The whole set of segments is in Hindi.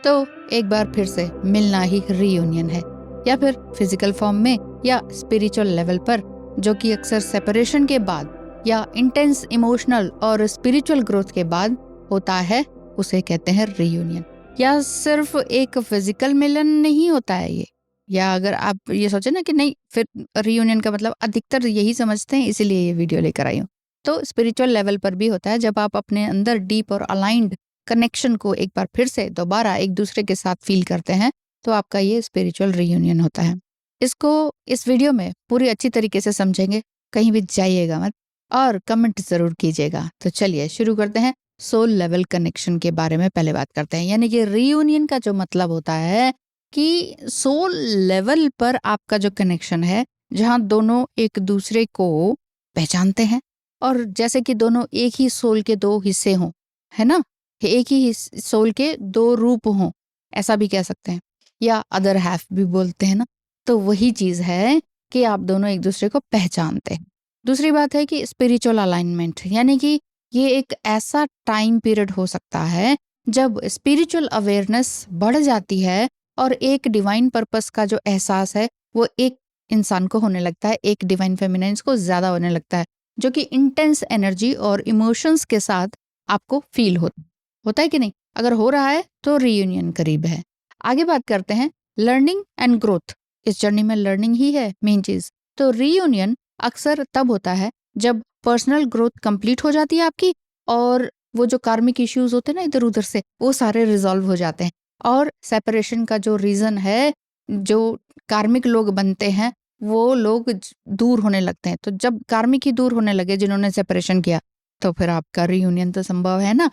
तो एक बार फिर से मिलना ही रीयूनियन है, या फिर फिजिकल फॉर्म में या स्पिरिचुअल लेवल पर, जो कि अक्सर सेपरेशन के बाद या इंटेंस इमोशनल और स्पिरिचुअल ग्रोथ के बाद होता है, उसे कहते हैं रीयूनियन। या सिर्फ एक फिजिकल मिलन नहीं होता है ये, या अगर आप ये सोचे ना कि नहीं फिर रीयूनियन का मतलब अधिकतर यही समझते हैं, इसीलिए ये वीडियो लेकर आई हूँ। तो स्पिरिचुअल लेवल पर भी होता है, जब आप अपने अंदर डीप और अलाइंड कनेक्शन को एक बार फिर से दोबारा एक दूसरे के साथ फील करते हैं, तो आपका ये स्पिरिचुअल रीयूनियन होता है। इसको इस वीडियो में पूरी अच्छी तरीके से समझेंगे, कहीं भी जाइएगा मत, और कमेंट जरूर कीजिएगा। तो चलिए शुरू करते हैं। सोल लेवल कनेक्शन के बारे में पहले बात करते हैं। यानी कि रीयूनियन का जो मतलब होता है कि सोल लेवल पर आपका जो कनेक्शन है, जहाँ दोनों एक दूसरे को पहचानते हैं, और जैसे कि दोनों एक ही सोल के दो हिस्से हों, है ना, एक ही सोल के दो रूप हों, ऐसा भी कह सकते हैं, या अदर हाफ भी बोलते हैं ना। तो वही चीज है कि आप दोनों एक दूसरे को पहचानते हैं। दूसरी बात है कि स्पिरिचुअल अलाइनमेंट, यानी कि ये एक ऐसा टाइम पीरियड हो सकता है जब स्पिरिचुअल अवेयरनेस बढ़ जाती है और एक डिवाइन पर्पस का जो एहसास है वो एक इंसान को होने लगता है, एक डिवाइन फेमिनाइंस को ज्यादा होने लगता है, जो कि इंटेंस एनर्जी और इमोशंस के साथ आपको फील होता है कि नहीं। अगर हो रहा है तो रीयूनियन करीब है। आगे बात करते हैं लर्निंग एंड ग्रोथ। इस जर्नी में लर्निंग ही है मेन चीज। तो रीयूनियन अक्सर तब होता है जब पर्सनल ग्रोथ कंप्लीट हो जाती है आपकी, और वो जो कार्मिक इश्यूज होते हैं ना इधर उधर से, वो सारे रिजॉल्व हो जाते हैं। और सेपरेशन का जो रीजन है, जो कार्मिक लोग बनते हैं वो लोग दूर होने लगते हैं। तो जब कार्मिक ही दूर होने लगे जिन्होंने सेपरेशन किया, तो फिर आपका रीयूनियन तो संभव है ना।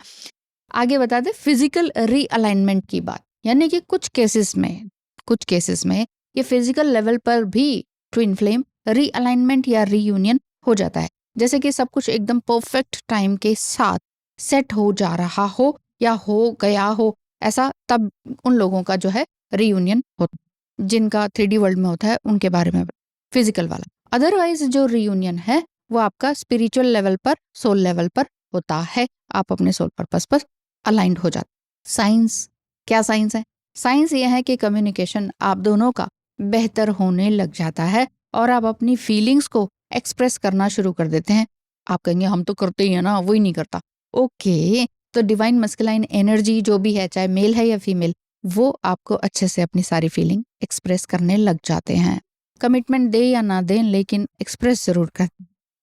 आगे बता दें फिजिकल रीअलाइनमेंट की बात, यानी कि कुछ केसेस में ये फिजिकल लेवल पर भी ट्विन फ्लेम रीअलाइनमेंट या रीयूनियन हो जाता है। जैसे कि सब कुछ एकदम परफेक्ट टाइम के साथ सेट हो जा रहा हो या हो गया हो, ऐसा तब उन लोगों का जो है रीयूनियन होता है, जिनका 3D वर्ल्ड में होता है उनके बारे में फिजिकल वाला। अदरवाइज जो रीयूनियन है वो आपका स्पिरिचुअल लेवल पर, सोल लेवल पर होता है। आप अपने सोल पर्पस पर अलाइंड हो जाते। साइंस, क्या साइंस है? साइंस ये है कि कम्युनिकेशन आप दोनों का बेहतर होने लग जाता है और आप अपनी फीलिंग्स को एक्सप्रेस करना शुरू कर देते हैं। आप कहेंगे हम तो करते ही है ना, वो ही नहीं करता। ओके, तो डिवाइन मस्कुलाइन एनर्जी जो भी है, चाहे मेल है या फीमेल, वो आपको अच्छे से अपनी सारी फीलिंग एक्सप्रेस करने लग जाते हैं। कमिटमेंट दे या ना दें, लेकिन एक्सप्रेस जरूर कर।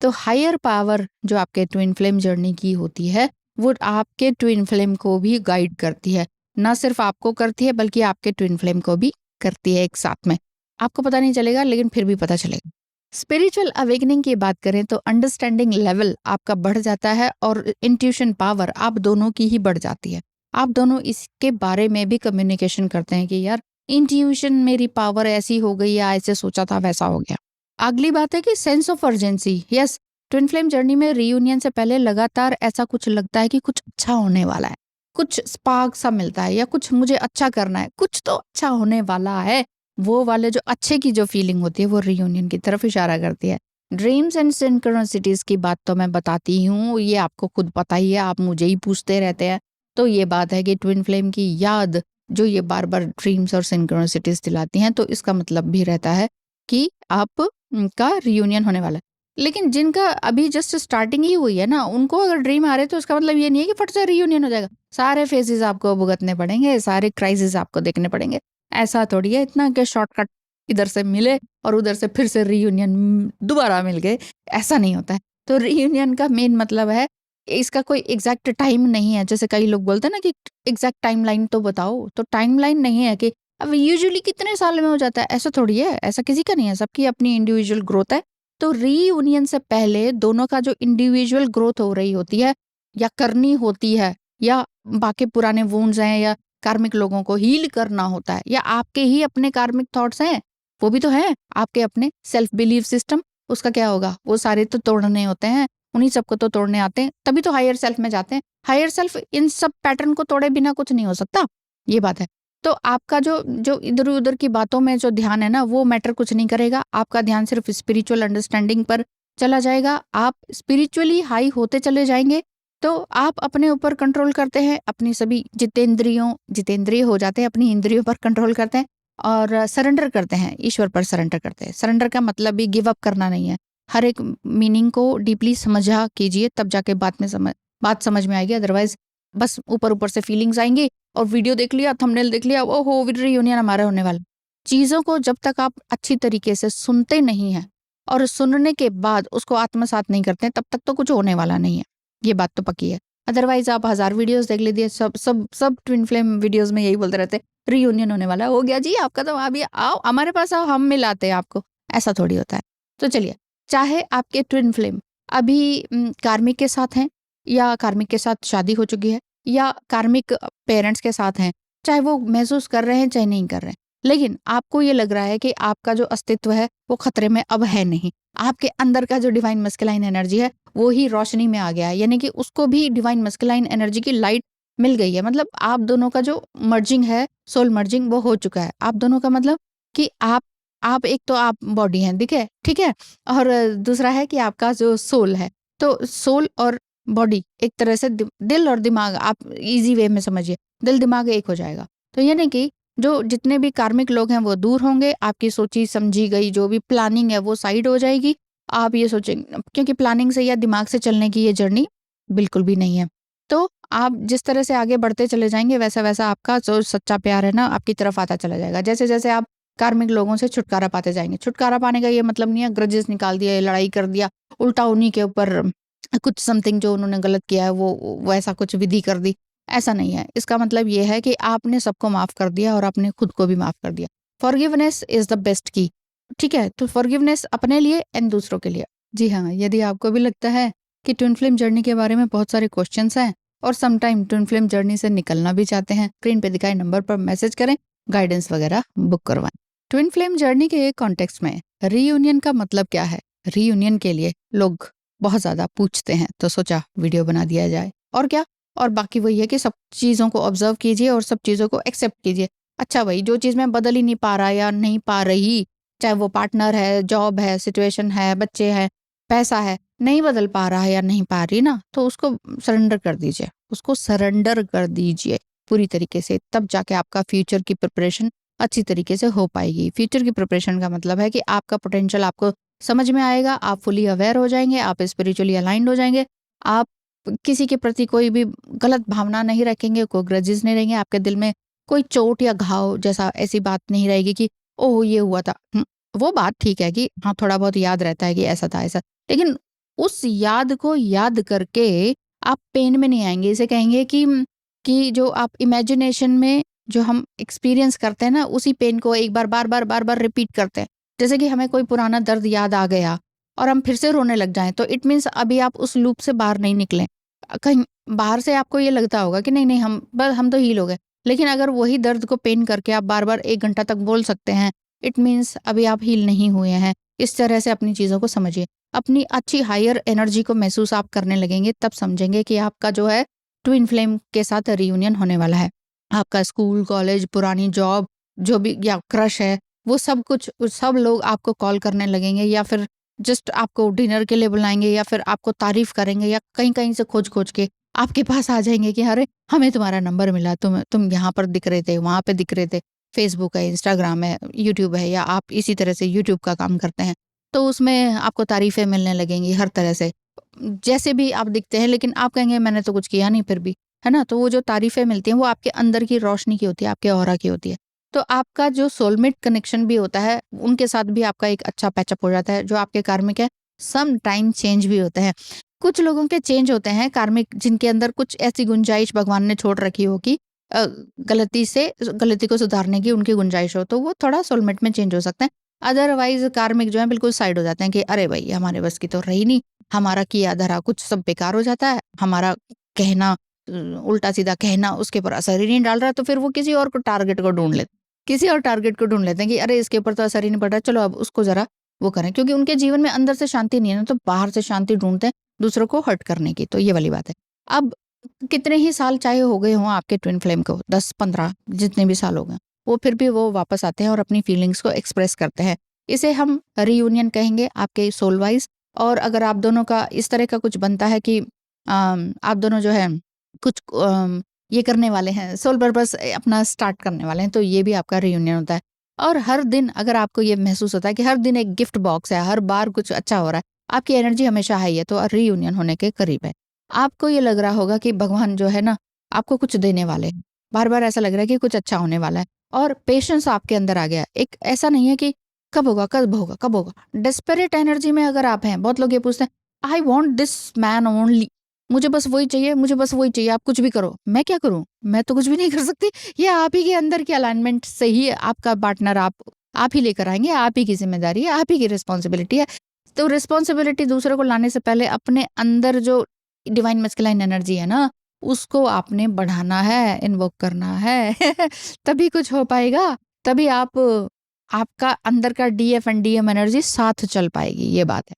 तो हायर पावर जो आपके ट्विन फ्लेम जर्नी की होती है, वो आपके ट्विन फ्लेम को भी गाइड करती है। ना सिर्फ आपको करती है बल्कि आपके ट्विन फ्लेम को भी करती है एक साथ में। आपको पता नहीं चलेगा लेकिन फिर भी पता चलेगा। स्पिरिचुअल अवेकनिंग की बात करें तो अंडरस्टैंडिंग लेवल आपका बढ़ जाता है और इंट्यूशन पावर आप दोनों की ही बढ़ जाती है। आप दोनों इसके बारे में भी कम्युनिकेशन करते हैं कि यार इंट्यूशन मेरी पावर ऐसी हो गई, या ऐसे सोचा था वैसा हो गया। अगली बात है कि sense of urgency. Yes, twin flame journey में रीयूनियन से पहले लगातार ऐसा कुछ लगता है कि कुछ अच्छा होने वाला है, कुछ स्पार्क सा मिलता है, या कुछ मुझे अच्छा करना है, कुछ तो अच्छा होने वाला है। वो वाले जो अच्छे की जो फीलिंग होती है वो रीयूनियन की तरफ इशारा करती है। ड्रीम्स एंड सिंक्रोनिसिटीज की बात तो मैं बताती हूँ, ये आपको खुद पता ही है, आप मुझे ही पूछते रहते हैं। तो ये बात है कि ट्विन फ्लेम की याद जो ये बार बार ड्रीम्स और सिंक्रोनिसिटीज दिलाती हैं, तो इसका मतलब भी रहता है कि आप का रियूनियन होने वाला है। लेकिन जिनका अभी जस्ट स्टार्टिंग ही हुई है ना, उनको अगर ड्रीम आ रहे तो उसका मतलब ये नहीं है कि फट से रियूनियन हो जाएगा। सारे फेजेस आपको भुगतने पड़ेंगे, सारे क्राइसिस आपको देखने पड़ेंगे। ऐसा थोड़ी है इतना कि शॉर्टकट इधर से मिले और उधर से फिर से रियूनियन दोबारा मिल गए, ऐसा नहीं होता है। तो रियूनियन का मेन मतलब है, इसका कोई एग्जैक्ट टाइम नहीं है। जैसे कई लोग बोलते हैं ना कि एग्जैक्ट टाइमलाइन तो बताओ, तो टाइमलाइन नहीं है कि अब यूजुअली कितने साल में हो जाता है, ऐसा थोड़ी है, ऐसा किसी का नहीं है, सबकी अपनी इंडिविजुअल ग्रोथ है। तो रीयूनियन से पहले दोनों का जो इंडिविजुअल ग्रोथ हो रही होती है या करनी होती है, या बाकी पुराने वुंड्स हैं, या कार्मिक लोगों को हील करना होता है, या आपके ही अपने कार्मिक थॉट्स हैं, वो भी तो है, आपके अपने सेल्फ बिलीफ सिस्टम, उसका क्या होगा, वो सारे तो तोड़ने होते हैं, उन्हीं सबको तो तोड़ने आते हैं, तभी तो हायर सेल्फ में जाते हैं। हायर सेल्फ इन सब पैटर्न को तोड़े बिना कुछ नहीं हो सकता, ये बात है। तो आपका जो जो इधर उधर की बातों में जो ध्यान है ना, वो मैटर कुछ नहीं करेगा। आपका ध्यान सिर्फ स्पिरिचुअल अंडरस्टैंडिंग पर चला जाएगा। आप स्पिरिचुअली हाई होते चले जाएंगे तो आप अपने ऊपर कंट्रोल करते हैं, अपनी सभी जितेंद्रिय हो जाते हैं, अपनी इंद्रियों पर कंट्रोल करते हैं और सरेंडर करते हैं, ईश्वर पर सरेंडर करते हैं। सरेंडर का मतलब भी गिव अप करना नहीं है। हर एक मीनिंग को डीपली समझा कीजिए, तब जाके बात समझ में आएगी। अदरवाइज बस ऊपर से फीलिंग्स आएंगी और वीडियो देख लिया, थंबनेल देख लिया, ओहो रियूनियन हमारा होने वाला। चीज़ों को जब तक आप अच्छी तरीके से सुनते नहीं हैं और सुनने के बाद उसको आत्मसात नहीं करते हैं, तब तक तो कुछ होने वाला नहीं है। ये बात तो पक्की है। अदरवाइज आप 1000 वीडियोस देख लीजिए, सब ट्विन फ्लेम वीडियोस में यही बोलते रहते हैं, रियूनियन होने वाला है, हो गया जी आपका, तो अभी आओ हमारे पास, आओ हम मिलाते हैं आपको। ऐसा थोड़ी होता है। तो चलिए, चाहे आपके ट्विन फ्लेम अभी कार्मिक के साथ हैं, या कार्मिक के साथ शादी हो चुकी है, या कार्मिक पेरेंट्स के साथ हैं, चाहे वो महसूस कर रहे हैं चाहे नहीं कर रहे हैं, लेकिन आपको ये लग रहा है कि आपका जो अस्तित्व है वो खतरे में अब है नहीं। आपके अंदर का जो डिवाइन मस्कुलाइन एनर्जी है वो ही रोशनी में आ गया है, यानी कि उसको भी डिवाइन मस्कुलाइन एनर्जी की लाइट मिल गई है। मतलब आप दोनों का जो मर्जिंग है, सोल मर्जिंग, वो हो चुका है। आप दोनों का मतलब कि आप एक तो आप बॉडी हैं, ठीक है, और दूसरा है कि आपका जो सोल है। तो सोल और बॉडी एक तरह से दिल और दिमाग, आप इजी वे में समझिए, दिल दिमाग एक हो जाएगा। तो यानी कि जो जितने भी कार्मिक लोग हैं वो दूर होंगे, आपकी सोची समझी गई जो भी प्लानिंग है वो साइड हो जाएगी। आप ये सोचेंगे, क्योंकि प्लानिंग से या दिमाग से चलने की ये जर्नी बिल्कुल भी नहीं है। तो आप जिस तरह से आगे बढ़ते चले जाएंगे, वैसा वैसा आपका जो सच्चा प्यार है ना आपकी तरफ आता चला जाएगा। जैसे जैसे आप कार्मिक लोगों से छुटकारा पाते जाएंगे। छुटकारा पाने का ये मतलब नहीं है ग्रजेस निकाल दिया, लड़ाई कर दिया, उल्टा उन्हीं के ऊपर कुछ समथिंग जो उन्होंने गलत किया है वो ऐसा कुछ विधि कर दी, ऐसा नहीं है। इसका मतलब ये है कि आपने सबको माफ कर दिया और आपने खुद को भी माफ कर दिया। फॉरगिवनेस इज द बेस्ट की। ठीक है, तो फॉरगिवनेस अपने लिए एंड दूसरों के लिए। जी हाँ, यदि आपको भी लगता है कि ट्विन फ्लेम जर्नी के बारे में बहुत सारे क्वेश्चंस हैं और समटाइम ट्विन फ्लेम जर्नी से निकलना भी चाहते हैं, स्क्रीन पे दिखाए नंबर पर मैसेज करें, गाइडेंस वगैरह बुक करवाएं। ट्विन फ्लेम जर्नी के कॉन्टेक्स्ट में रीयूनियन का मतलब क्या है, रीयूनियन के लिए लोग बहुत ज्यादा पूछते हैं, तो सोचा वीडियो बना दिया जाए। और क्या, और बाकी वही है कि सब चीज़ों को ऑब्जर्व कीजिए और सब चीज़ों को एक्सेप्ट कीजिए। अच्छा भाई, जो चीज़ मैं बदल ही नहीं पा रहा या नहीं पा रही, चाहे वो पार्टनर है, जॉब है, सिचुएशन है, बच्चे हैं, पैसा है, नहीं बदल पा रहा है या नहीं पा रही ना, तो उसको सरेंडर कर दीजिए, उसको सरेंडर कर दीजिए पूरी तरीके से। तब जाके आपका फ्यूचर की प्रिपरेशन अच्छी तरीके से हो पाएगी। फ्यूचर की प्रिपरेशन का मतलब है कि आपका पोटेंशियल आपको समझ में आएगा, आप फुली अवेयर हो जाएंगे, आप स्पिरिचुअली अलाइंड हो जाएंगे, आप किसी के प्रति कोई भी गलत भावना नहीं रखेंगे, कोई ग्रजेस नहीं रहेंगे, आपके दिल में कोई चोट या घाव जैसा ऐसी बात नहीं रहेगी कि ओह ये हुआ था। वो बात ठीक है कि हाँ थोड़ा बहुत याद रहता है कि ऐसा था ऐसा, लेकिन उस याद को याद करके आप पेन में नहीं आएंगे। इसे कहेंगे कि जो आप इमेजिनेशन में जो हम एक्सपीरियंस करते हैं ना, उसी पेन को एक बार बार बार रिपीट करते हैं। जैसे कि हमें कोई पुराना दर्द याद आ गया और हम फिर से रोने लग जाएं, तो इट मीन्स अभी आप उस लूप से बाहर नहीं निकले। कहीं बाहर से आपको ये लगता होगा कि नहीं नहीं हम तो हील हो गए, लेकिन अगर वही दर्द को पेन करके आप बार बार 1 घंटा तक बोल सकते हैं, इट मीन्स अभी आप हील नहीं हुए हैं। इस तरह से अपनी चीज़ों को समझिए। अपनी अच्छी हायर एनर्जी को महसूस आप करने लगेंगे, तब समझेंगे कि आपका जो है ट्विन फ्लेम के साथ रियूनियन होने वाला है। आपका स्कूल, कॉलेज, पुरानी जॉब, जो भी या क्रश है, वो सब कुछ, सब लोग आपको कॉल करने लगेंगे, या फिर जस्ट आपको डिनर के लिए बुलाएंगे, या फिर आपको तारीफ करेंगे, या कहीं कहीं से खोज खोज के आपके पास आ जाएंगे कि अरे हमें तुम्हारा नंबर मिला, तुम यहाँ पर दिख रहे थे, वहां पे दिख रहे थे, फेसबुक है, इंस्टाग्राम है, यूट्यूब है, या आप इसी तरह से यूट्यूब का काम करते हैं, तो उसमें आपको तारीफें मिलने लगेंगी हर तरह से, जैसे भी आप दिखते हैं। लेकिन आप कहेंगे मैंने तो कुछ किया नहीं फिर भी, है ना। तो वो जो तारीफें मिलती हैं वो आपके अंदर की रोशनी की होती है, आपके ऑरा की होती है। तो आपका जो सोलमेट कनेक्शन भी होता है, उनके साथ भी आपका एक अच्छा पैचअप हो जाता है। जो आपके कार्मिक है, सम टाइम चेंज भी होते हैं। कुछ लोगों के चेंज होते हैं कार्मिक, जिनके अंदर कुछ ऐसी गुंजाइश भगवान ने छोड़ रखी हो कि गलती को सुधारने की उनकी गुंजाइश हो, तो वो थोड़ा सोलमेट में चेंज हो सकते हैं। अदरवाइज कार्मिक जो है बिल्कुल साइड हो जाते हैं कि अरे भाई हमारे बस की तो रही नहीं, हमारा किया धरा कुछ सब बेकार हो जाता है, हमारा कहना, उल्टा सीधा कहना उसके ऊपर असर ही नहीं डाल रहा, तो फिर वो किसी और को टारगेट को ढूंढ लेते किसी और टारगेट को ढूंढ लेते हैं कि अरे इसके ऊपर तो असर ही नहीं पड़ रहा, चलो अब उसको जरा वो करें। क्योंकि उनके जीवन में अंदर से शांति नहीं है ना, तो बाहर से शांति ढूंढते हैं दूसरों को हर्ट करने की। तो ये वाली बात है। अब कितने ही साल चाहे हो गए हों आपके ट्विन फ्लेम को, 10-15 जितने भी साल हो गए, वो फिर भी वो वापस आते हैं और अपनी फीलिंग्स को एक्सप्रेस करते हैं। इसे हम रीयूनियन कहेंगे आपके सोल वाइज। और अगर आप दोनों का इस तरह का कुछ बनता है कि आप दोनों जो है कुछ ये करने वाले हैं, सोल पर्पस अपना स्टार्ट करने वाले हैं, तो ये भी आपका रियूनियन होता है। और हर दिन अगर आपको ये महसूस होता है कि हर दिन एक गिफ्ट बॉक्स है, हर बार कुछ अच्छा हो रहा है, आपकी एनर्जी हमेशा हाई है, तो रियूनियन होने के करीब है। आपको ये लग रहा होगा कि भगवान जो है ना आपको कुछ देने वाले हैं, बार बार ऐसा लग रहा है कि कुछ अच्छा होने वाला है, और पेशेंस आपके अंदर आ गया है। एक ऐसा नहीं है कि कब होगा कब होगा कब होगा, डेस्परेट एनर्जी में अगर आप हैं। बहुत लोग ये पूछते हैं, I want this man only, मुझे बस वही चाहिए, मुझे बस वही चाहिए, आप कुछ भी करो। मैं क्या करूं, मैं तो कुछ भी नहीं कर सकती। ये आप ही के अंदर के अलाइनमेंट से ही आपका पार्टनर आप ही लेकर आएंगे, आप ही की जिम्मेदारी है, आप ही की रिस्पॉन्सिबिलिटी है। तो रिस्पॉन्सिबिलिटी दूसरे को लाने से पहले अपने अंदर जो डिवाइन मस्कुलाइन एनर्जी है ना, उसको आपने बढ़ाना है, इन्वोक करना है तभी कुछ हो पाएगा, तभी आपका अंदर का डीएफ एंड डीएम एनर्जी साथ चल पाएगी, ये बात है।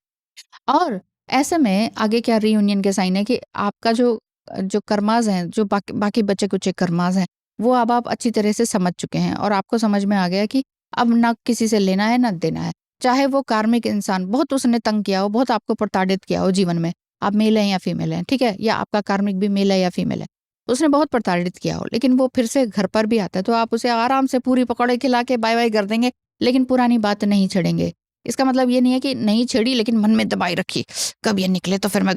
और ऐसे में आगे क्या रीयूनियन के साइन है कि आपका जो जो कर्माज हैं, जो बाकी बाकी बचे कुछ कर्माज हैं, वो अब आप अच्छी तरह से समझ चुके हैं, और आपको समझ में आ गया कि अब ना किसी से लेना है ना देना है। चाहे वो कार्मिक इंसान बहुत उसने तंग किया हो, बहुत आपको प्रताड़ित किया हो जीवन में, आप मेल हैं या फीमेल हैं, ठीक है, या आपका कार्मिक भी मेल है या फीमेल है, उसने बहुत प्रताड़ित किया हो, लेकिन वो फिर से घर पर भी आता है, तो आप उसे आराम से पूरी पकौड़े खिला के बाय बाय कर देंगे, लेकिन पुरानी बात नहीं छेड़ेंगे। इसका मतलब ये नहीं है कि नहीं छेड़ी लेकिन मन में दबाई रखी, कब ये निकले तो फिर मैं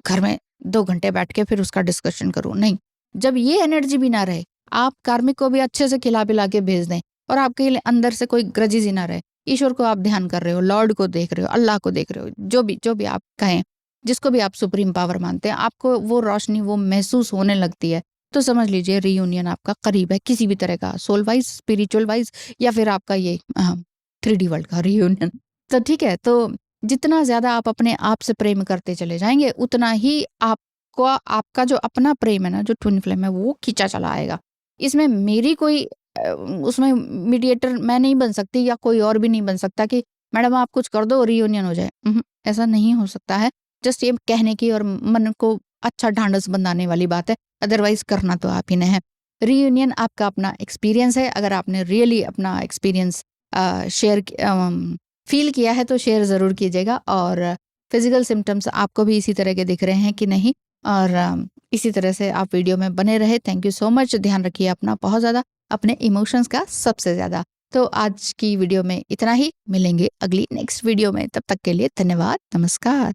घर में 2 घंटे बैठ के फिर उसका डिस्कशन करूँ, नहीं। जब ये एनर्जी भी ना रहे, आप कार्मिक को भी अच्छे से खिला-पिला के भेज दें, और आपके लिए अंदर से कोई ग्रजेस ही ना रहे। ईश्वर को आप ध्यान कर रहे हो, लॉर्ड को देख रहे हो, अल्लाह को देख रहे हो, जो भी आप कहें, जिसको भी आप सुप्रीम पावर मानते हैं, आपको वो रोशनी वो महसूस होने लगती है, तो समझ लीजिए रियूनियन आपका करीब है, किसी भी तरह का, सोल वाइज़, स्पिरिचुअल वाइज़, या फिर आपका ये 3D वर्ल्ड का रियूनियन। तो ठीक है, तो जितना ज़्यादा आप अपने आप से प्रेम करते चले जाएँगे, उतना ही आपको आपका जो अपना प्रेम है ना, जो ट्विन फ्लेम है, वो खींचा चला आएगा। इसमें मेरी कोई उसमें मीडिएटर मैं नहीं बन सकती, या कोई और भी नहीं बन सकता कि मैडम आप कुछ कर दो रियूनियन हो जाए। ऐसा नहीं हो सकता है। जस्ट ये कहने की और मन को अच्छा ढांढस बंधाने वाली बात है, अदरवाइज़ करना तो आप ही ने है। रियूनियन आपका अपना एक्सपीरियंस है, अगर आपने रियली अपना एक्सपीरियंस शेयर फ़ील किया है तो शेयर ज़रूर कीजिएगा, और फिज़िकल सिम्पटम्स आपको भी इसी तरह के दिख रहे हैं कि नहीं, और इसी तरह से आप वीडियो में बने रहे। Thank you so much. ध्यान रखिए अपना बहुत ज़्यादा, अपने इमोशंस का सबसे ज़्यादा। तो आज की वीडियो में इतना ही, मिलेंगे अगली नेक्स्ट वीडियो में, तब तक के लिए धन्यवाद, नमस्कार।